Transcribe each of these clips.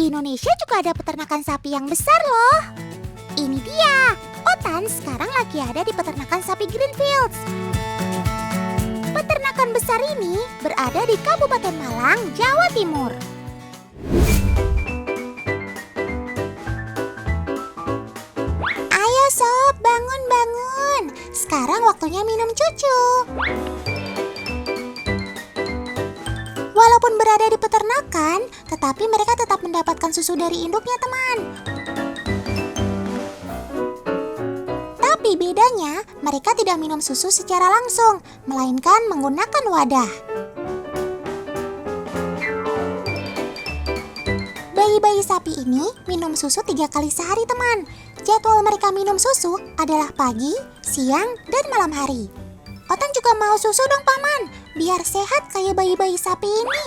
Di Indonesia juga ada peternakan sapi yang besar loh. Ini dia, Otan sekarang lagi ada di peternakan sapi Greenfields. Peternakan besar ini berada di Kabupaten Malang, Jawa Timur. Ayo sob, bangun-bangun. Sekarang waktunya minum cucu. Walaupun berada di peternakan, tetapi mereka tetap mendapatkan susu dari induknya, teman. Tapi bedanya, mereka tidak minum susu secara langsung, melainkan menggunakan wadah. Bayi-bayi sapi ini minum susu 3 kali sehari, teman. Jadwal mereka minum susu adalah pagi, siang, dan malam hari. Otan juga mau susu dong, Paman, biar sehat kayak bayi-bayi sapi ini.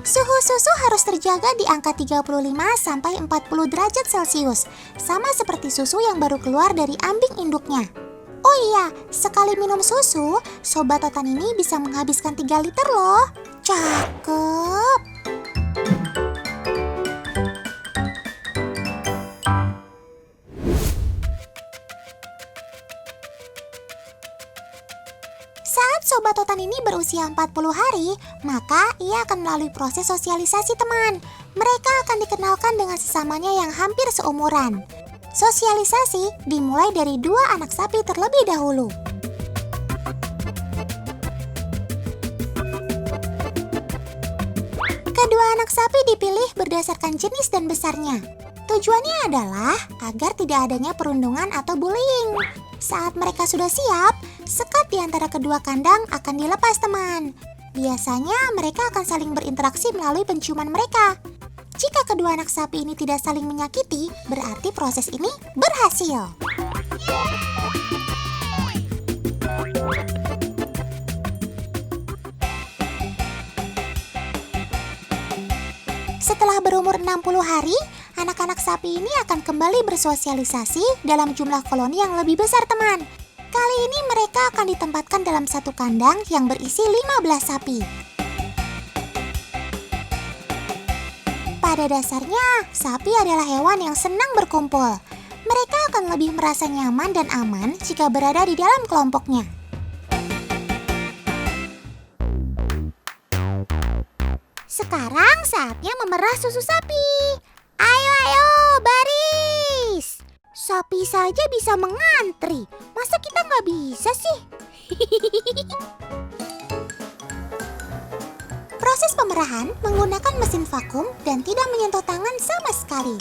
Suhu susu harus terjaga di angka 35-40 derajat Celcius, sama seperti susu yang baru keluar dari ambing induknya. Oh iya, sekali minum susu, Sobat Otan ini bisa menghabiskan 3 liter loh. Cakep! Saat Sobat Otan ini berusia 40 hari, maka ia akan melalui proses sosialisasi, teman. Mereka akan dikenalkan dengan sesamanya yang hampir seumuran. Sosialisasi dimulai dari 2 anak sapi terlebih dahulu. Kedua anak sapi dipilih berdasarkan jenis dan besarnya. Tujuannya adalah agar tidak adanya perundungan atau bullying. Saat mereka sudah siap, sekat di antara kedua kandang akan dilepas, teman. Biasanya mereka akan saling berinteraksi melalui penciuman mereka. Jika kedua anak sapi ini tidak saling menyakiti, berarti proses ini berhasil. Setelah berumur 60 hari, anak-anak sapi ini akan kembali bersosialisasi dalam jumlah koloni yang lebih besar, teman. Kali ini mereka akan ditempatkan dalam satu kandang yang berisi 15 sapi. Pada dasarnya, sapi adalah hewan yang senang berkumpul. Mereka akan lebih merasa nyaman dan aman jika berada di dalam kelompoknya. Sekarang saatnya memerah susu sapi. Ayo, baris. Sapi saja bisa mengantri. Masa kita nggak bisa sih? Proses pemerahan menggunakan mesin vakum dan tidak menyentuh tangan sama sekali.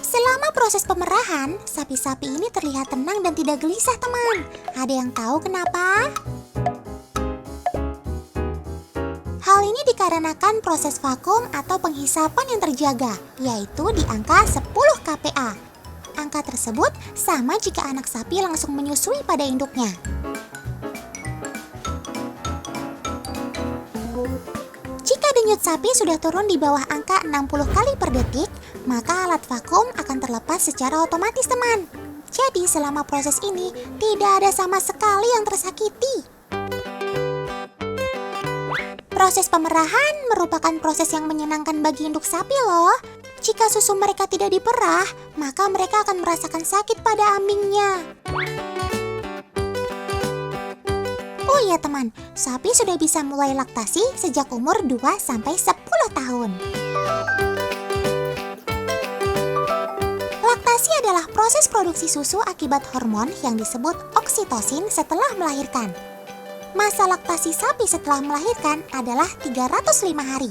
Selama proses pemerahan, sapi-sapi ini terlihat tenang dan tidak gelisah, teman. Ada yang tahu kenapa? Hal ini dikarenakan proses vakum atau penghisapan yang terjaga, yaitu di angka 10 kPa. Angka tersebut sama jika anak sapi langsung menyusui pada induknya. Jika denyut sapi sudah turun di bawah angka 60 kali per detik, maka alat vakum akan terlepas secara otomatis, teman. Jadi selama proses ini tidak ada sama sekali yang tersakiti. Proses pemerahan merupakan proses yang menyenangkan bagi induk sapi loh. Jika susu mereka tidak diperah, maka mereka akan merasakan sakit pada ambingnya. Oh iya teman, sapi sudah bisa mulai laktasi sejak umur 2-10 tahun. Laktasi adalah proses produksi susu akibat hormon yang disebut oksitosin setelah melahirkan. Masa laktasi sapi setelah melahirkan adalah 305 hari.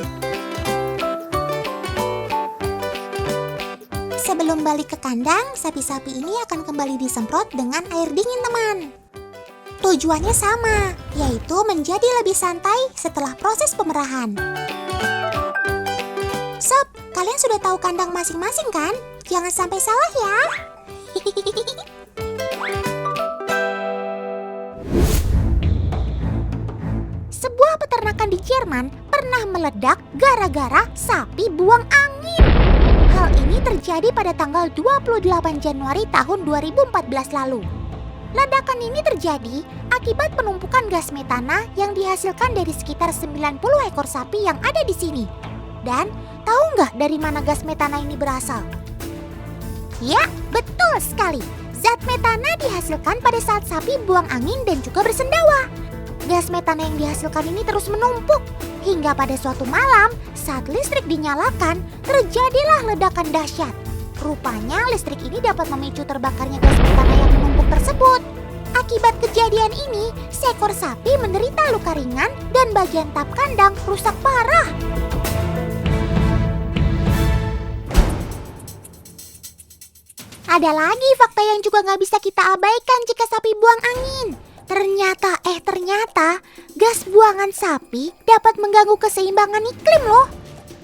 Sebelum balik ke kandang, sapi-sapi ini akan kembali disemprot dengan air dingin, teman. Tujuannya sama, yaitu menjadi lebih santai setelah proses pemerahan. Sob, kalian sudah tahu kandang masing-masing kan? Jangan sampai salah ya. Sebuah peternakan di Jerman pernah meledak gara-gara sapi buang angin. Hal ini terjadi pada tanggal 28 Januari tahun 2014 lalu. Ledakan ini terjadi akibat penumpukan gas metana yang dihasilkan dari sekitar 90 ekor sapi yang ada di sini. Dan tahu nggak dari mana gas metana ini berasal? Ya, betul sekali. Zat metana dihasilkan pada saat sapi buang angin dan juga bersendawa. Gas metana yang dihasilkan ini terus menumpuk. Hingga pada suatu malam, saat listrik dinyalakan, terjadilah ledakan dahsyat. Rupanya listrik ini dapat memicu terbakarnya gas metana yang menumpuk tersebut. Akibat kejadian ini, seekor sapi menderita luka ringan dan bagian tap kandang rusak parah. Ada lagi fakta yang juga nggak bisa kita abaikan jika sapi buang angin. Ternyata, gas buangan sapi dapat mengganggu keseimbangan iklim loh.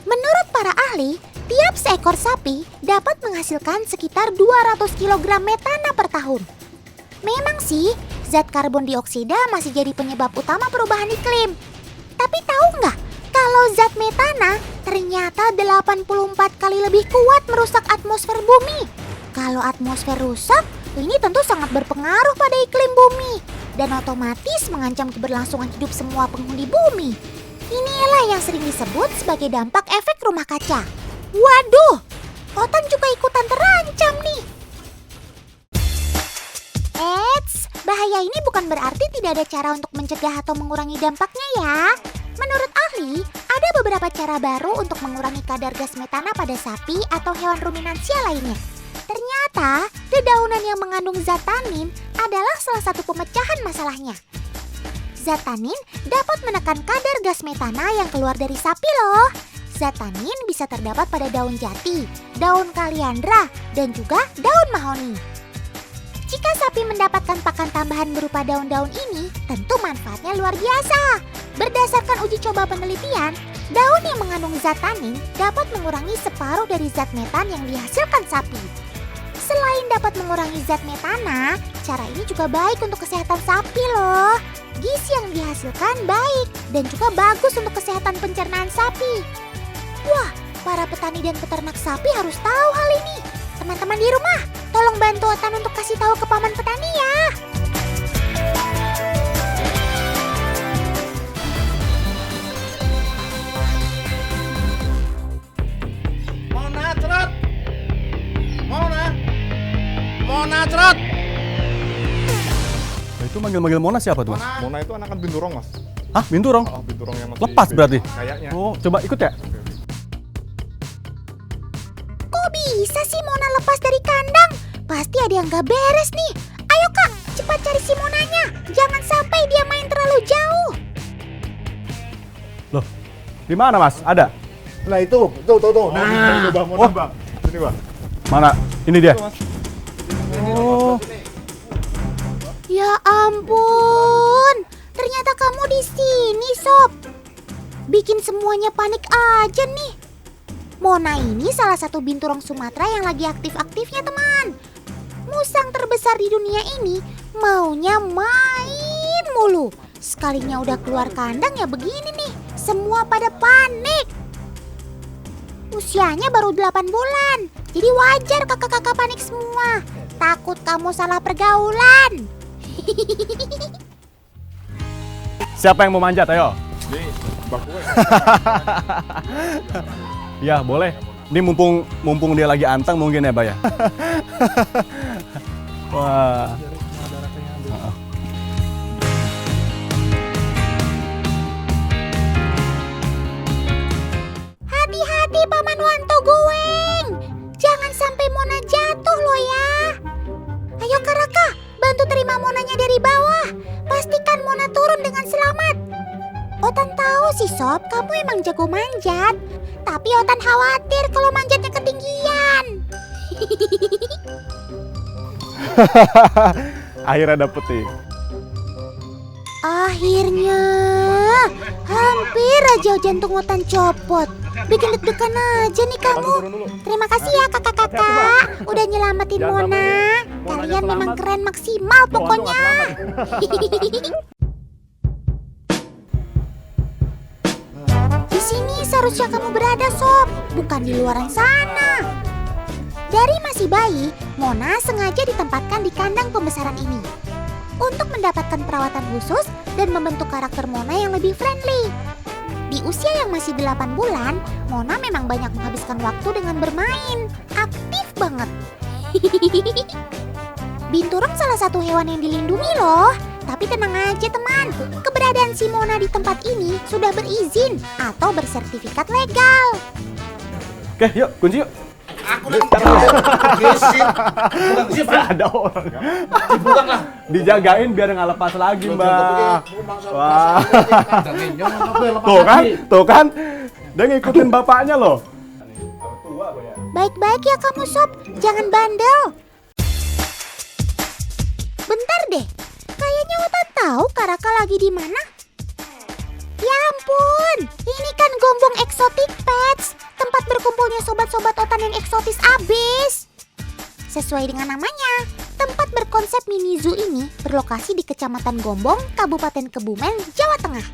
Menurut para ahli, tiap seekor sapi dapat menghasilkan sekitar 200 kg metana per tahun. Memang sih, zat karbon dioksida masih jadi penyebab utama perubahan iklim. Tapi tahu nggak, kalau zat metana ternyata 84 kali lebih kuat merusak atmosfer bumi. Kalau atmosfer rusak, ini tentu sangat berpengaruh pada iklim bumi dan otomatis mengancam keberlangsungan hidup semua penghuni bumi. Inilah yang sering disebut sebagai dampak efek rumah kaca. Waduh, Otan juga ikutan terancam nih. Eits, bahaya ini bukan berarti tidak ada cara untuk mencegah atau mengurangi dampaknya ya. Menurut ahli, ada beberapa cara baru untuk mengurangi kadar gas metana pada sapi atau hewan ruminansia lainnya. Ternyata, dedaunan yang mengandung zat tanin adalah salah satu pemecahan masalahnya. Zat tanin dapat menekan kadar gas metana yang keluar dari sapi loh. Zat tanin bisa terdapat pada daun jati, daun kaliandra, dan juga daun mahoni. Jika sapi mendapatkan pakan tambahan berupa daun-daun ini, tentu manfaatnya luar biasa. Berdasarkan uji coba penelitian, daun yang mengandung zat tanin dapat mengurangi separuh dari zat metan yang dihasilkan sapi. Selain dapat mengurangi zat metana, cara ini juga baik untuk kesehatan sapi loh. Gizi yang dihasilkan baik dan juga bagus untuk kesehatan pencernaan sapi. Wah, para petani dan peternak sapi harus tahu hal ini. Teman-teman di rumah, tolong bantu Otan untuk kasih tahu ke paman petani ya. Mona, cerot! Itu manggil-manggil Mona siapa tuh, Mas? Mona itu anakan binturong, Mas. Hah, binturong? Oh, binturong yang masih Lepas berarti? Kayaknya. Oh, coba ikut ya? Kok bisa sih Mona lepas dari kandang? Pasti ada yang gak beres nih. Ayo Kak, cepat cari si Monanya. Jangan sampai dia main terlalu jauh. Loh, di mana Mas? Ada? Nah itu, tuh. Nah, ini Bang, Mona, Oh. Bang. Sini, Bang. Mana? Ini dia. Itu, Mas. Oh, Ya ampun, ternyata kamu di sini, Sob. Bikin semuanya panik aja nih. Mona ini salah satu binturong Sumatera yang lagi aktif-aktifnya, teman. Musang terbesar di dunia ini maunya main mulu. Sekalinya udah keluar kandang ya begini nih, semua pada panik. Usianya baru 8 bulan, jadi wajar kakak-kakak panik semua. Takut kamu salah pergaulan. siapa yang mau manjat? Ayo. Ini, Bang Kuwe. Ya, boleh. Ini mumpung dia lagi anteng mungkin ya, Bay ya. Wah. Hati-hati Paman Wanto Goeng. Jangan sampai Mona jatuh loh ya. Ayo Kak Raka, bantu terima Monanya dari bawah. Pastikan Mona turun dengan selamat. Otan tahu sih Sob, kamu emang jago manjat. Tapi Otan khawatir kalau manjatnya ketinggian. Akhirnya dapet nih. Akhirnya, hampir aja jantung Otan copot. Bikin deg-degan aja nih kamu. Terima kasih ya kakak-kakak, udah nyelamatin Mona. Kalian memang keren maksimal pokoknya. Di sini seharusnya kamu berada, Sob, bukan di luaran sana. Dari masih bayi, Mona sengaja ditempatkan di kandang pembesaran ini. untuk mendapatkan perawatan khusus dan membentuk karakter Mona yang lebih friendly. Di usia yang masih 8 bulan, Mona memang banyak menghabiskan waktu dengan bermain. Aktif banget. Binturong salah satu hewan yang dilindungi loh. Tapi tenang aja teman, keberadaan si Mona di tempat ini sudah berizin atau bersertifikat legal. Oke, yuk, kunci yuk. Aku lagi gesit. Bukan gesit, Pak. Ada orang. Dibuang lah. Dijagain biar nggak lepas lagi, Mbak. Wah. Tuh kan, dia ngikutin bapaknya loh. Baik-baik ya kamu Sob, jangan bandel. Bentar deh, kayaknya Otan tahu Karaka lagi di mana. Ya ampun, ini kan Gombong Exotic Pets, tempat berkumpulnya sobat-sobat Otan yang eksotis abis. Sesuai dengan namanya, tempat berkonsep mini zoo ini berlokasi di Kecamatan Gombong, Kabupaten Kebumen, Jawa Tengah.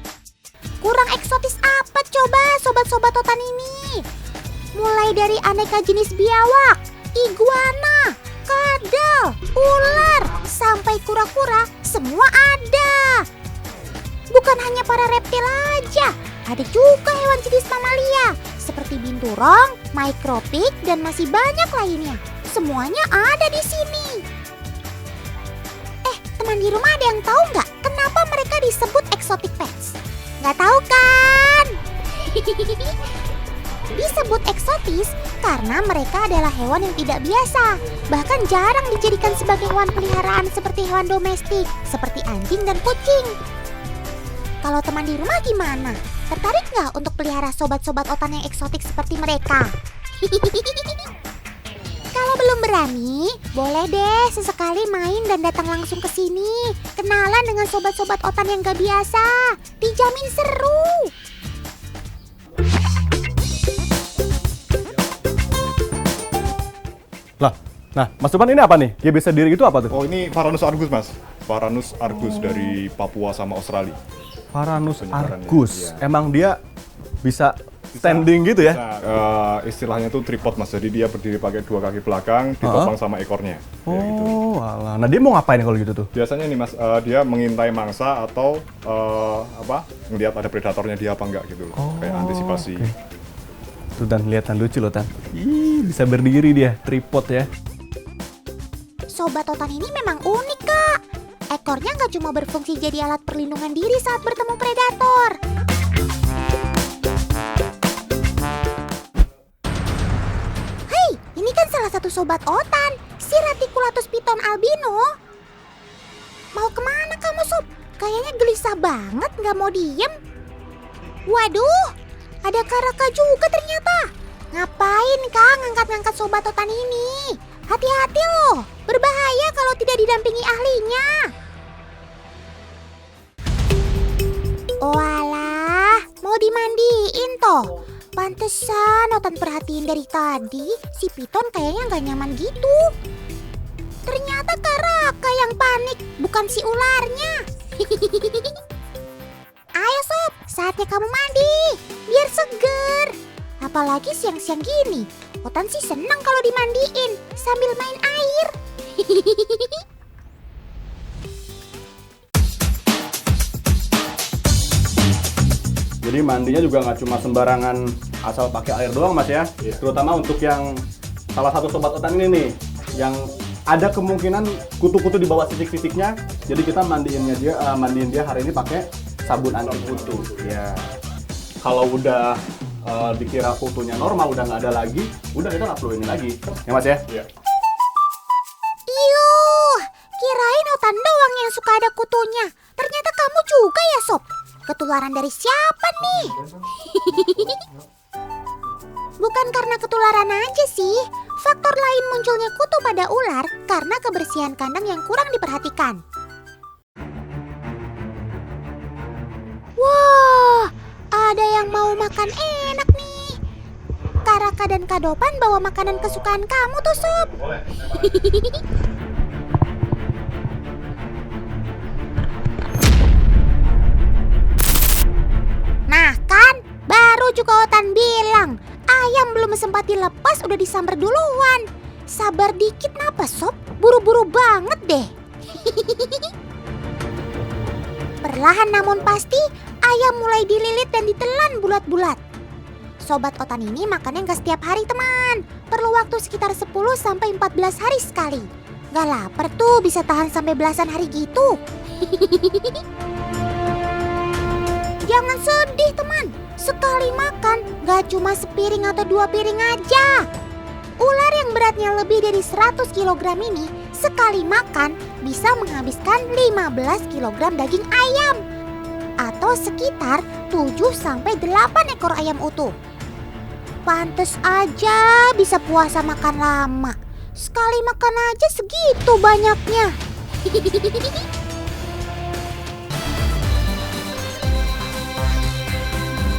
Kurang eksotis apa coba sobat-sobat Otan ini? Mulai dari aneka jenis biawak, iguana, kadal, ular, sampai kura-kura, semua ada. Bukan hanya para reptil aja, ada juga hewan jenis mamalia seperti binturong, mikropik, dan masih banyak lainnya. Semuanya ada di sini. Teman di rumah ada yang tahu nggak kenapa mereka disebut exotic pets? Nggak tahu kan? Disebut eksotis karena mereka adalah hewan yang tidak biasa. Bahkan jarang dijadikan sebagai hewan peliharaan seperti hewan domestik, seperti anjing dan kucing. Kalau teman di rumah gimana? Tertarik nggak untuk pelihara sobat-sobat Otan yang eksotik seperti mereka? Kalau belum berani, boleh deh sesekali main dan datang langsung ke sini. Kenalan dengan sobat-sobat Otan yang gak biasa. Dijamin seru. Lah, nah, Mas Tupan ini apa nih? Dia bisa diri itu apa tuh? Oh, ini Varanus argus, Mas. Varanus argus dari Papua sama Australia. Varanus Penyebarannya, argus. iya. Emang dia bisa standing gitu ya? Nah, istilahnya tuh tripod, Mas. Jadi dia berdiri pakai dua kaki belakang, ditopang sama ekornya. Ya, gitu. Oh, alah. Nah, dia mau ngapain kalau gitu tuh? Biasanya nih, Mas, dia mengintai mangsa atau ngelihat ada predatornya dia apa enggak gitu loh. Kayak antisipasi. Oke. Tuh Tan, lihat Tan, lucu loh Tan. Ih, bisa berdiri dia, tripod ya. Sobat Otan ini memang unik, Kak. Ekornya nggak cuma berfungsi jadi alat perlindungan diri saat bertemu predator. Hei, ini kan salah satu sobat Otan, si Reticulatus piton albino. Mau kemana kamu, Sob? Kayaknya gelisah banget, nggak mau diem. Waduh, ada Karaka juga ternyata. Ngapain Kak ngangkat-ngangkat sobat Otan ini? Hati-hati loh, berbahaya kalau tidak didampingi ahlinya. Walah, mau dimandiin toh. Pantesan Otan perhatiin dari tadi, si piton kayaknya nggak nyaman gitu. Ternyata Karaka yang panik, bukan si ularnya. Ayo Sob, saatnya kamu mandi, biar seger. Apalagi siang-siang gini, Otan sih senang kalau dimandiin sambil main air. Jadi mandinya juga nggak cuma sembarangan asal pakai air doang Mas ya. Terutama untuk yang salah satu sobat Otan ini nih, yang ada kemungkinan kutu-kutu di bawah sisik-sisiknya. Jadi kita mandiin dia hari ini pakai sabun anti kutu. Ya. Kalau udah dikira kutunya normal, udah nggak ada lagi, udah kita nggak perlu ini lagi. Ya Mas ya? Iya. Yuh, kirain Otan doang yang suka ada kutunya. Ternyata kamu juga ya Sob. Ketularan dari siapa nih? Bukan karena ketularan aja sih. Faktor lain munculnya kutu pada ular karena kebersihan kandang yang kurang diperhatikan. Wah, ada yang mau makan enak nih. Karaka dan Kadopan bawa makanan kesukaan kamu tuh Sob. Nah kan, baru juga Otan bilang, ayam belum sempat dilepas udah disamber duluan. Sabar dikit napa Sob, buru-buru banget deh. Perlahan namun pasti, ayam mulai dililit dan ditelan bulat-bulat. Sobat Otan ini makannya nggak setiap hari teman. Perlu waktu sekitar 10-14 hari sekali. Gak lapar tuh bisa tahan sampai belasan hari gitu. Jangan sedih teman. Sekali makan gak cuma sepiring atau 2 piring aja. Ular yang beratnya lebih dari 100 kg ini sekali makan bisa menghabiskan 15 kg daging ayam. Atau sekitar 7-8 ekor ayam utuh. Pantes aja bisa puasa makan lama. Sekali makan aja segitu banyaknya.